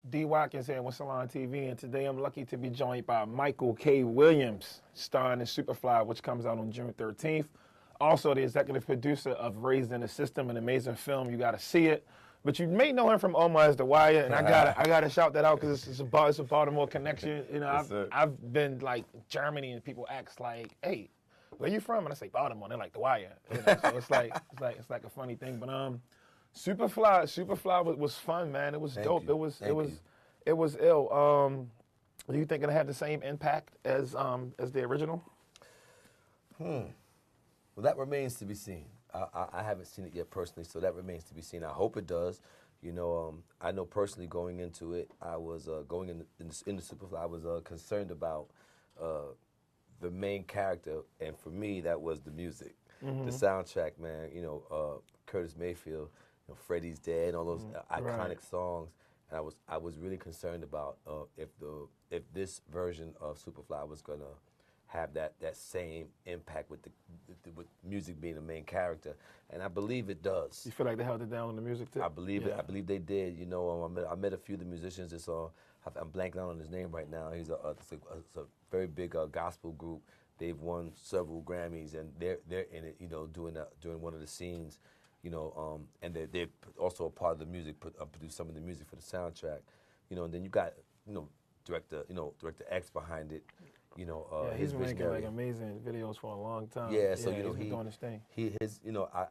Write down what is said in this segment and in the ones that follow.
D. Watkins here with Salon TV, and today I'm lucky to be joined by Michael K. Wiliams, starring in SuperFly, which comes out on June 13th. Also, the executive producer of Raised in the System, an amazing film. You got to see it. But you may know him from Omar as The Wire, and I gotta shout that out because it's a Baltimore connection. You know, I've been like Germany, and people ask like, "Hey, where you from?" And I say Baltimore. They're like The Wire. You know, so it's like a funny thing. But SuperFly was fun, man. It was dope. It was ill. Do you think it'll have the same impact as the original? Well, that remains to be seen. I haven't seen it yet personally, so that remains to be seen. I hope it does. You know, I know personally going into it, I was going in the SuperFly. I was concerned about the main character, and for me, that was the music, the soundtrack. Man, you know, Curtis Mayfield, you know, Freddie's Dead, all those iconic songs. And I was really concerned about if this version of SuperFly was gonna have that same impact with with music being the main character, and I believe it does. You feel like they held it down on the music too? I believe it. I believe they did. You know, I met a few of the musicians. I'm blanking out on his name right now. He's it's a very big gospel group. They've won several Grammys, and they're in it. You know, doing one of the scenes. You know, and they're also a part of the music. Produce some of the music for the soundtrack. You know, and then you got director X behind it. You know, he's been making like amazing videos for a long time. Yeah, so you know he's been doing his thing.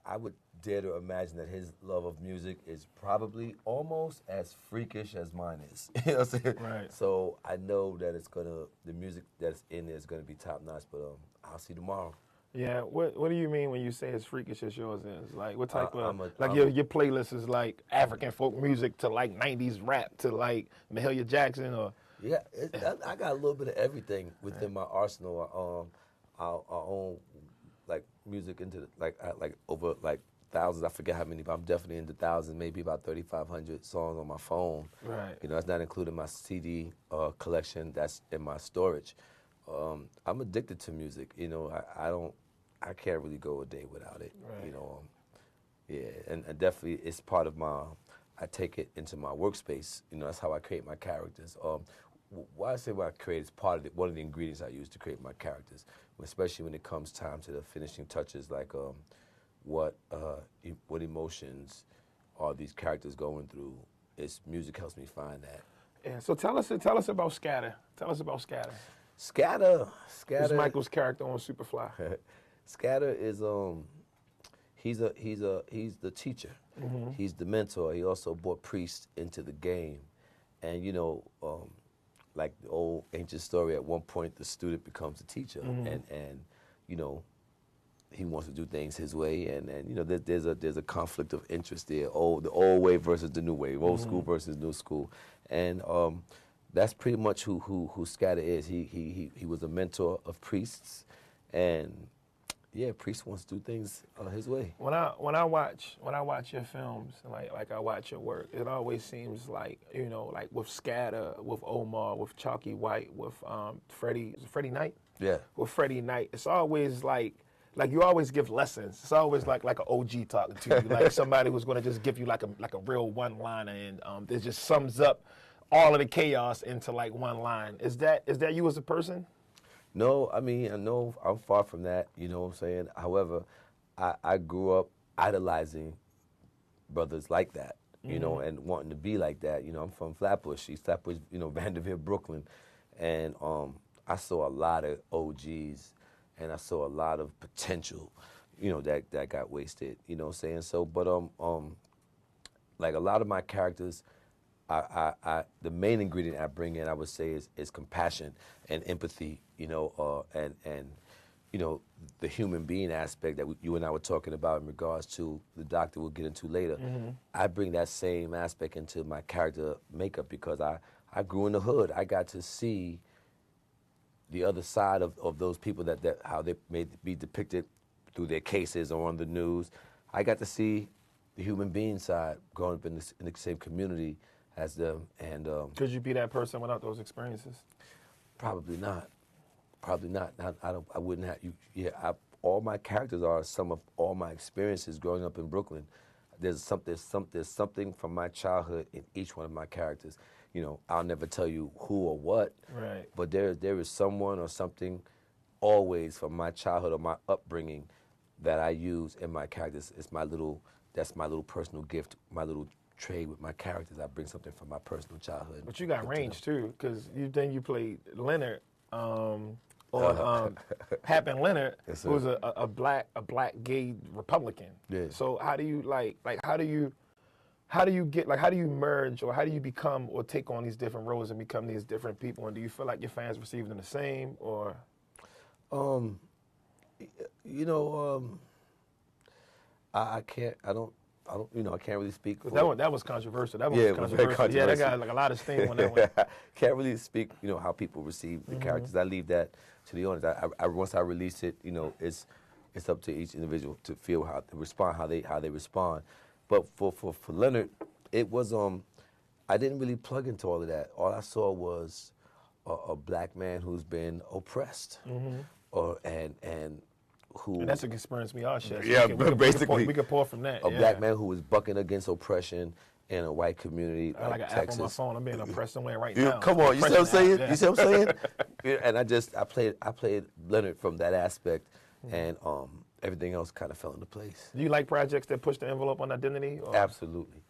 I would dare to imagine that his love of music is probably almost as freakish as mine is. You know what I'm saying? Right. So I know that the music that's in there is gonna be top notch. But I'll see tomorrow. Yeah, what do you mean when you say as freakish as yours is? Like what type of your playlist is like African folk music to like 90s rap to like Mahalia Jackson or? Yeah, I got a little bit of everything within my arsenal. I own like music into like over like thousands. I forget how many, but I'm definitely into thousands. Maybe about 3,500 songs on my phone. Right. You know, that's not including my CD collection that's in my storage. I'm addicted to music. You know, I can't really go a day without it. Right. You know, yeah, and definitely it's part of I take it into my workspace. You know, that's how I create my characters. Why I say what I create is one of the ingredients I use to create my characters, especially when it comes time to the finishing touches, like what emotions are these characters going through. Music helps me find that. Yeah. So tell us about Scatter. Tell us about Scatter. Scatter. It's Michael's character on SuperFly. Scatter is he's the teacher. He's the mentor. He also brought priests into the game, and you know, like the old ancient story. At one point, the student becomes a teacher, and you know, he wants to do things his way, and you know, there's a conflict of interest there. The old way versus the new way, old school versus new school, and that's pretty much who Scatter is. He was a mentor of priests, and yeah, priest wants to do things his way. When I watch your films, like I watch your work, it always seems like, you know, like with Scatter, with Omar, with Chalky White, with Freddie Knight. Yeah. With Freddie Knight, it's always like you always give lessons. It's always like an OG talking to you, like somebody who's going to just give you like a real one-liner, and it just sums up all of the chaos into like one line. Is that you as a person? No, I mean, I know I'm far from that, you know what I'm saying? However, I grew up idolizing brothers like that, you know, and wanting to be like that. You know, I'm from Flatbush, East Flatbush, you know, Vanderbilt, Brooklyn. And I saw a lot of OGs, and I saw a lot of potential, you know, that got wasted, you know what I'm saying? So, but like a lot of my characters, the main ingredient I bring in, I would say, is compassion and empathy, you know, and you know, the human being aspect that you and I were talking about in regards to the doctor we'll get into later. I bring that same aspect into my character makeup because I grew in the hood. I got to see the other side of those people that how they may be depicted through their cases or on the news. I got to see the human being side growing up in the same community as them. And could you be that person without those experiences? Probably not. Probably not. I wouldn't have you. Yeah. All my characters are some of all my experiences growing up in Brooklyn. there's something from my childhood in each one of my characters. You know, I'll never tell you who or what, Right. but there is someone or something always from my childhood or my upbringing that I use in my characters. That's my little personal gift, my little trade with my characters. I bring something from my personal childhood. But you got range too, because you played Leonard on Hap and Leonard, Yes, who was a black gay Republican. Yeah. So how do you how do you merge, or how do you become or take on these different roles and become these different people? And do you feel like your fans receive them the same, or? I can't really speak for That was controversial. That was Yeah, it was very controversial. Yeah, that controversial. got like a lot of steam on that one. Can't really speak, how people receive the Mm-hmm. characters. I leave that to the audience. Once I release it, it's up to each individual to feel how to respond, how they respond. But for Leonard, it was I didn't really plug into all of that. All I saw was a black man who's been oppressed, and who. And that's an experience we all share. So Yeah, we could pour from that. A black man who was bucking against oppression in a white community I like an Texas. app on my phone. I'm being oppressed somewhere right Yeah, now. come on, you see what I'm saying? Yeah. You see what I'm saying? Yeah, and I played Leonard from that aspect, and everything else kind of fell into place. Do you like projects that push the envelope on identity? Or? Absolutely.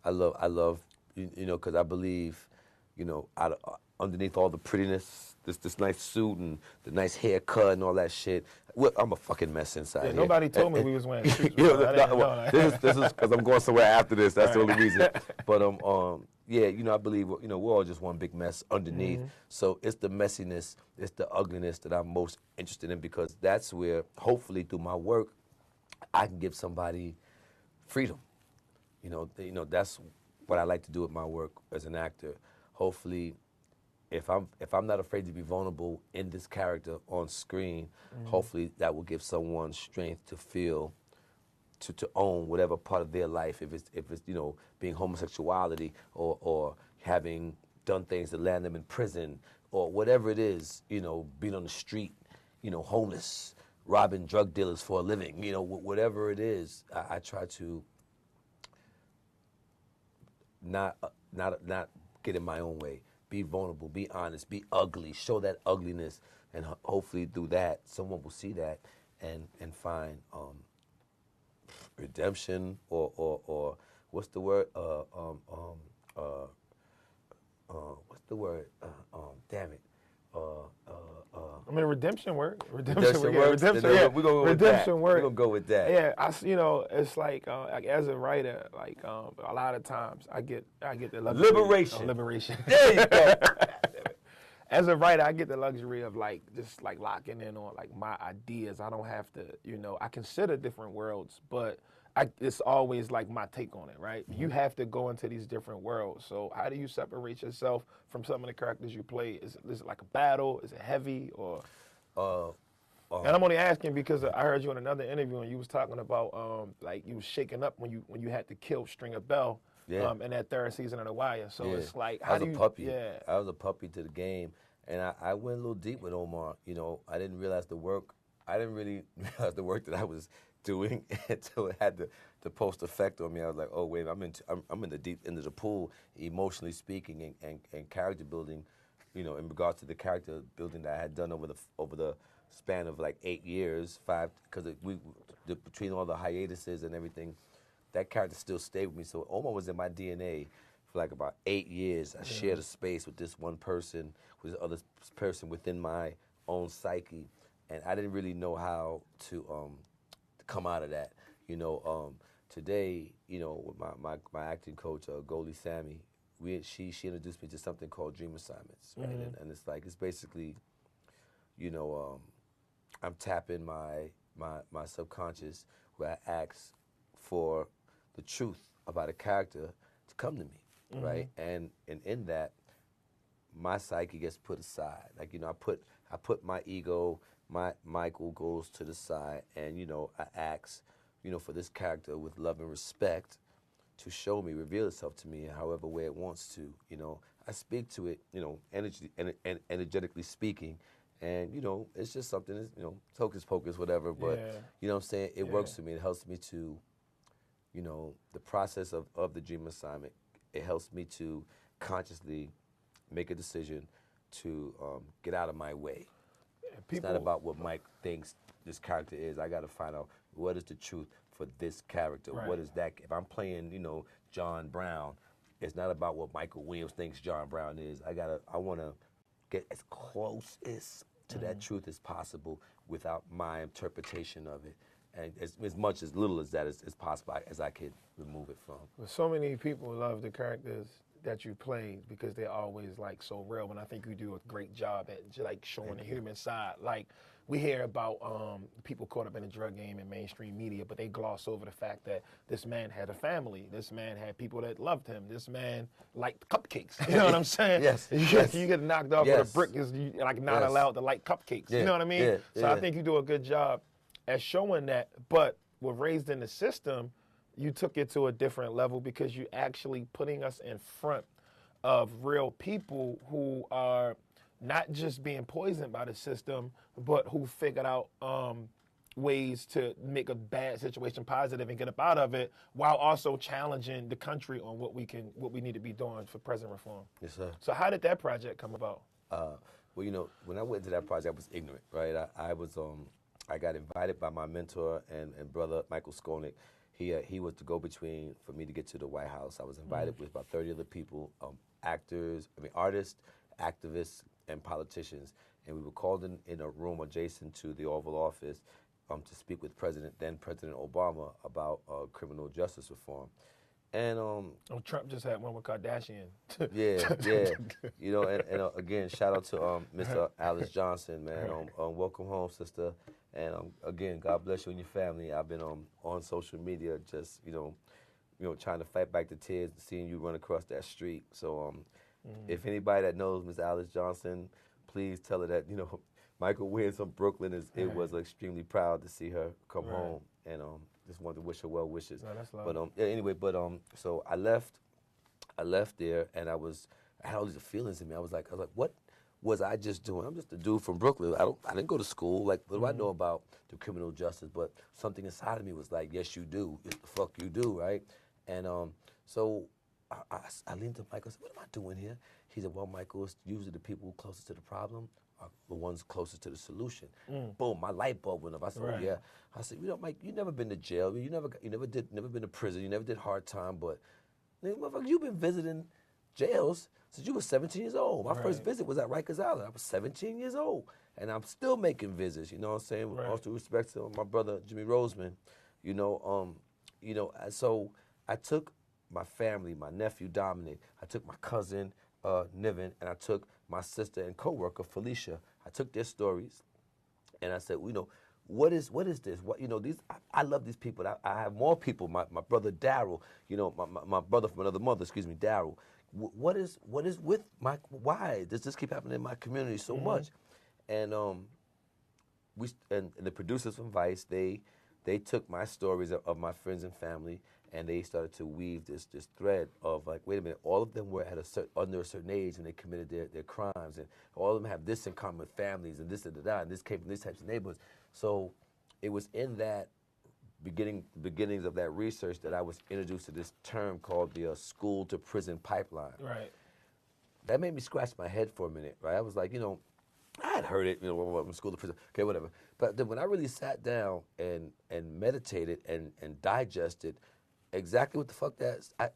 I love, because I believe, underneath all the prettiness, this nice suit and the nice haircut and all that shit. Well, I'm a fucking mess inside here. Nobody told me we was wearing suits. This is because I'm going somewhere after this. That's the only reason. But I believe we're all just one big mess underneath. So it's the messiness, it's the ugliness that I'm most interested in, because that's where, hopefully, through my work, I can give somebody freedom. That's what I like to do with my work as an actor. Hopefully, if I'm not afraid to be vulnerable in this character on screen, hopefully that will give someone strength to feel, to own whatever part of their life. If it's being homosexuality or having done things that land them in prison, or whatever it is, being on the street, homeless, robbing drug dealers for a living, whatever it is, I try to not get in my own way. Be vulnerable, be honest, be ugly, show that ugliness, and hopefully through that, someone will see that and find redemption or what's the word? What's the word? Damn it. I mean, redemption work. Redemption works. We're gonna go with that. We're gonna go with that. Yeah, it's like as a writer, a lot of times I get the luxury Liberation. Liberation. There you go. As a writer, I get the luxury of just locking in on my ideas. I don't have to, I consider different worlds, but it's always my take on it, right? You have to go into these different worlds. So how do you separate yourself from some of the characters you play? Is it like a battle? Is it heavy? Or and I'm only asking because I heard you in another interview and you was talking about you was shaking up when you had to kill Stringer Bell in that third season of The Wire. So it's how do you? Puppy. Yeah. I was a puppy to the game, and I went a little deep with Omar. I didn't realize the work. I didn't really realize the work that I was doing until it had the post effect on me. I was like, oh wait, I'm in the deep end of the pool, emotionally speaking and character building, in regards to the character building that I had done over the span of 8 years, 5, because between all the hiatuses and everything, that character still stayed with me. So Omar was in my DNA for about 8 years. I shared a space with this one person, with this other person within my own psyche, and I didn't really know how to come out of that. Today, with my acting coach, Goldie Sammy, she introduced me to something called Dream Assignments, right? And it's basically, I'm tapping my subconscious, where I ask for the truth about a character to come to me, right? And in that, my psyche gets put aside. I put my ego, my Michael goes to the side, and I ask, for this character with love and respect to show me, reveal itself to me in however way it wants to. I speak to it, energetically speaking, and it's just something that's, hocus pocus, whatever. But you know what I'm saying? It works for me. It helps me to you know, the process of the dream assignment, it helps me to consciously make a decision to get out of my way. It's not about what Mike thinks this character is. I got to find out what is the truth for this character. Right. What is that? If I'm playing, you know, John Brown, it's not about what Michael Williams thinks John Brown is. I want to get as close to that truth as possible without my interpretation of it. And as much as little as that as possible as I could remove it from. Well, so many people love the characters that you play because they're always like so real, and I think you do a great job at like showing the human side. Like we hear about people caught up in the drug game in mainstream media, but they gloss over the fact that this man had a family, this man had people that loved him, this man liked cupcakes. You know what I'm saying? Yes. You get knocked off with a brick because you like not allowed to like cupcakes. You know what I mean? So I think you do a good job at showing that. But with Raised in the System, you took it to a different level because you actually putting us in front of real people who are not just being poisoned by the system, but who figured out ways to make a bad situation positive and get up out of it, while also challenging the country on what we need to be doing for prison reform. Yes, sir. So how did that project come about? Well, you know, when I went into that project, I was ignorant, right? I got invited by my mentor and brother Michael Skolnick. He was the go-between for me to get to the White House. I was invited with about 30 other people, artists, activists, and politicians. And we were called in a room adjacent to the Oval Office to speak with then President Obama about criminal justice reform. And Trump just had one with Kardashian. yeah. You know, and again, shout out to Mr. Alice Johnson, man. Welcome home, sister. And again, God bless you and your family. I've been on social media, just you know, trying to fight back the tears and seeing you run across that street. So, if anybody that knows Miss Alice Johnson, please tell her that Michael Williams from Brooklyn was extremely proud to see her come home, and just wanted to wish her well wishes. No, that's lovely. But anyway, so I left there, and I had all these feelings in me. I was like, what was I just doing? I'm just a dude from Brooklyn. I didn't go to school. Like, what do I know about the criminal justice? But something inside of me was like, yes, you do. Yes, the fuck you do, right? And so I leaned to Michael and said, what am I doing here? He said, well, Michael, it's usually the people closest to the problem are the ones closest to the solution. Boom, my light bulb went up. I said, oh, yeah. I said, Mike, you never been to jail. You never been to prison. You never did hard time. But, motherfucker, you've been visiting jails since you were 17 years old. My first visit was at Rikers Island. I was 17 years old. And I'm still making visits, you know what I'm saying? With all due respect to my brother, Jimmy Roseman, so I took my family, my nephew, Dominic, I took my cousin, Niven, and I took my sister and coworker, Felicia. I took their stories, and I said, what is this? I love these people. I have more people. My brother Daryl, my brother from another mother, Daryl. What is with why does this keep happening in my community so much? And and the producers from Vice, they took my stories of my friends and family, and they started to weave this thread of like, wait a minute, all of them were under a certain age when they committed their crimes, and all of them have this in common with families, and this and that, and this came from these types of neighborhoods. So it was in that beginnings of that research that I was introduced to this term called the school to prison pipeline. Right. That made me scratch my head for a minute, right? I was like, I had heard it, from school to prison, okay, whatever. But then when I really sat down and meditated and digested exactly what the fuck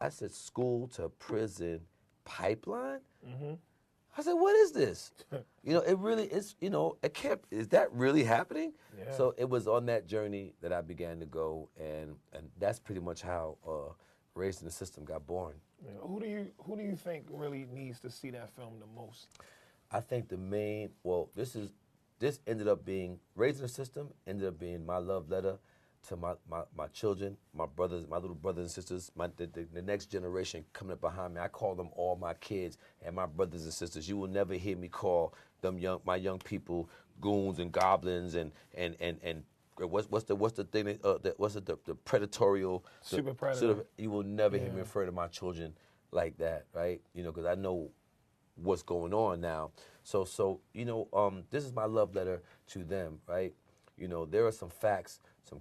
I said, school to prison pipeline? I said, what is this? It really is, it can't, is that really happening? Yeah. So it was on that journey that I began to go, and that's pretty much how Raised in the System got born. Yeah. Who do you think really needs to see that film the most? I think this ended up being, Raised in the System ended up being my love letter to my children, my brothers, my little brothers and sisters, the next generation coming up behind me. I call them all my kids and my brothers and sisters. You will never hear me call them my young people goons and goblins and what's the thing? The predatorial super predator. You will never hear me refer to my children like that, right? Because I know what's going on now. So this is my love letter to them, right? There are some facts, some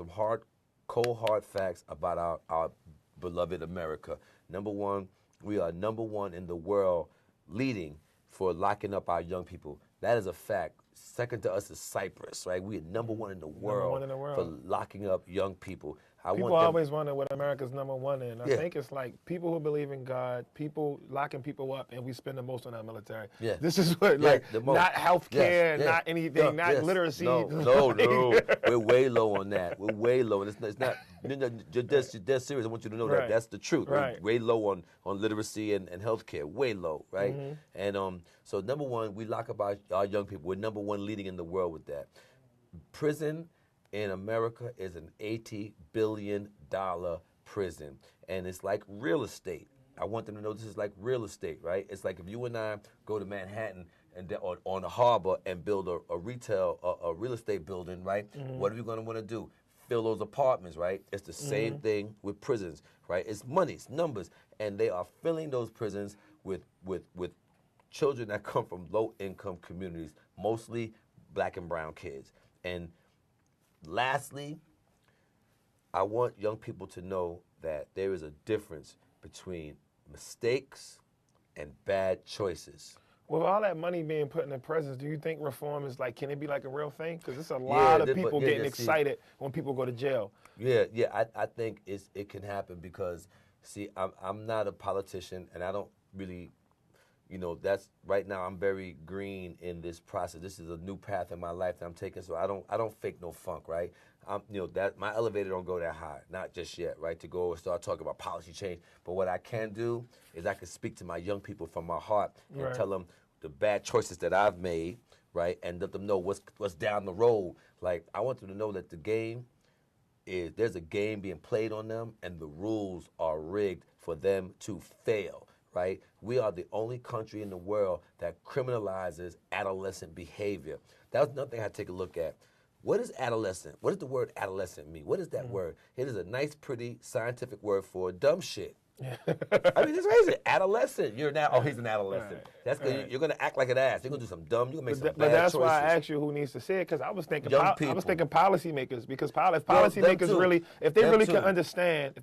hard cold hard facts about our beloved America. Number one, we are number one in the world leading for locking up our young people. That is a fact. Second to us is Cyprus, right? We are number one in the world for locking up young people. People always wonder what America's number one in. I Yeah. think it's like people who believe in God, people locking people up, and we spend the most on our military. Yeah. This is what, Yeah, like, the most. not health care, Yes, not anything, not literacy. No. We're way low on that. We're way low. And it's not you're dead serious. I want you to know that that's the truth. Right. We're way low on literacy and health care. Way low, right? And so number one, we lock up our young people. We're number one leading in the world with that. Prison in America is an $80 billion prison. And it's like real estate. I want them to know this is like real estate, right? It's like if you and I go to Manhattan and on the harbor and build a real estate building, right? What are we going to want to do? Fill those apartments, right? It's the same thing with prisons, right? It's money, it's numbers. And they are filling those prisons with children that come from low-income communities, mostly black and brown kids. And lastly, I want young people to know that there is a difference between mistakes and bad choices. With all that money being put in the prisons, do you think reform is like, can it be like a real thing? Because it's a lot of people getting excited when people go to jail. I think it can happen because, see, I'm not a politician and I don't really, that's right now I'm very green in this process. This is a new path in my life that I'm taking, so I don't fake no funk, right? That my elevator don't go that high, not just yet, right? To go and start talking about policy change. But what I can do is I can speak to my young people from my heart and tell them the bad choices that I've made, right? And let them know what's down the road. Like, I want them to know that there's a game being played on them and the rules are rigged for them to fail, right? We are the only country in the world that criminalizes adolescent behavior. That was another thing I had to take a look at. What is adolescent? What does the word adolescent mean? What is that word? It is a nice, pretty, scientific word for dumb shit. I mean, just raise it. Adolescent. You're now. Oh, he's an adolescent. That's good. You're gonna act like an ass. You're gonna do some dumb. You're gonna make some bad choices. But that's why I asked you who needs to say it, because I was thinking policymakers. Because if policymakers really, if they really can understand,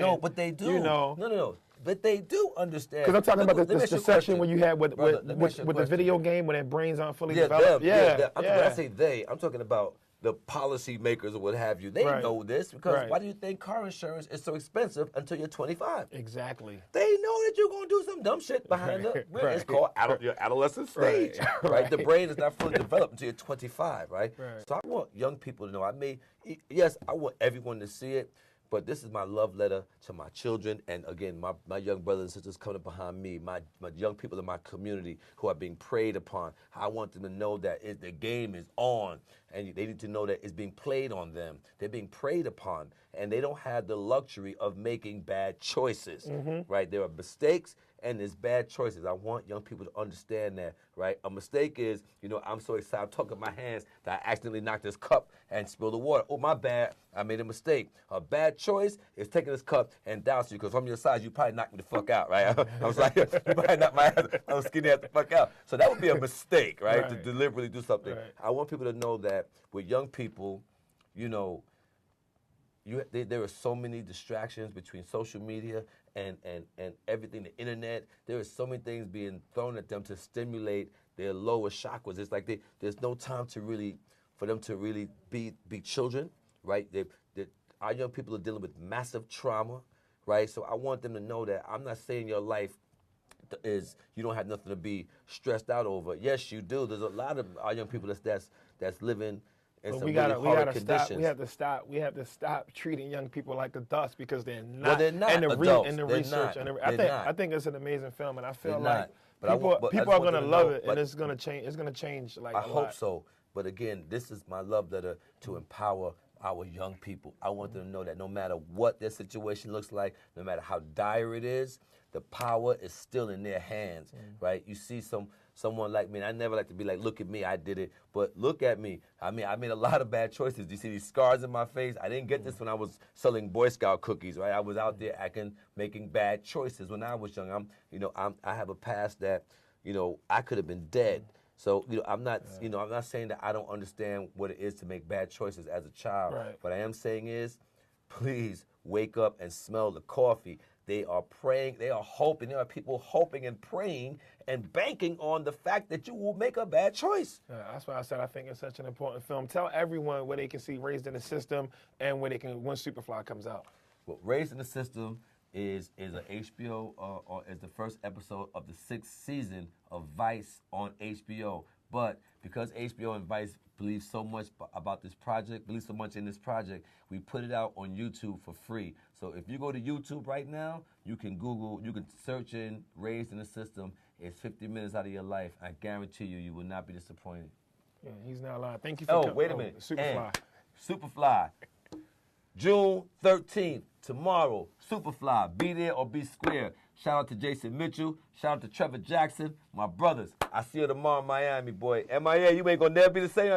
No, but they do. No. But they do understand. Because I'm talking about the section where you had with the video game when their brains aren't fully developed. When I say they, I'm talking about the policymakers or what have you. They know this because why do you think car insurance is so expensive until you're 25? Exactly. They know that you're going to do some dumb shit behind the It's called your adolescent stage, right? The brain is not fully developed until you're 25, right? So I want young people to know. I want everyone to see it. But this is my love letter to my children and, again, my young brothers and sisters coming up behind me, my young people in my community who are being preyed upon. I want them to know that the game is on, and they need to know that it's being played on them. They're being preyed upon, and they don't have the luxury of making bad choices, right? There are mistakes, and there's bad choices. I want young people to understand that, right? A mistake is, I'm so excited, I'm talking with my hands that I accidentally knocked this cup and spilled the water. Oh, my bad, I made a mistake. A bad choice is taking this cup and dousing you, because from your size, you probably knocked me the fuck out, right? I was like, you probably knocked my ass, I was skinny ass the fuck out. So that would be a mistake, right? To deliberately do something. I want people to know that with young people, there are so many distractions between social media and everything, the internet. There are so many things being thrown at them to stimulate their lower chakras. It's like there's no time for them to really be children, right? Our young people are dealing with massive trauma, right? So I want them to know that I'm not saying your life is you don't have nothing to be stressed out over. Yes, you do. There's a lot of our young people that's living in some really horrid conditions. We have to stop treating young people like the dust, because they're not. Well, they're not adults. And the they're research. Not. I think it's an amazing film, and I feel they're like people are gonna love it, and it's gonna change. It's gonna change. Like I hope so. But again, this is my love letter to empower our young people. I want them to know that no matter what their situation looks like, no matter how dire it is, the power is still in their hands, right? You see someone like me, and I never like to be like, look at me, I did it, but look at me. I mean, I made a lot of bad choices. You see these scars in my face? I didn't get this when I was selling Boy Scout cookies, right? I was out there making bad choices when I was young. I have a past that, I could have been dead. So, I'm not, I'm not saying that I don't understand what it is to make bad choices as a child. Right. What I am saying is, please wake up and smell the coffee. They are praying, they are hoping, there are people hoping and praying and banking on the fact that you will make a bad choice. Yeah, that's why I said I think it's such an important film. Tell everyone where they can see Raised in the System and where they can when SuperFly comes out. Well, Raised in the System is an HBO, is the first episode of the 6th season of Vice on HBO. But because HBO and Vice believe so much about this project, believe so much in this project, we put it out on YouTube for free. So if you go to YouTube right now, you can search in Raised in the System. It's 50 minutes out of your life. I guarantee you, you will not be disappointed. Yeah, he's not lying. Thank you for coming. Oh, wait a minute. SuperFly. SuperFly. June 13th, tomorrow, SuperFly. Be there or be square. Shout out to Jason Mitchell. Shout out to Trevor Jackson. My brothers. I see you tomorrow in Miami, boy. MIA, you ain't gonna never be the same.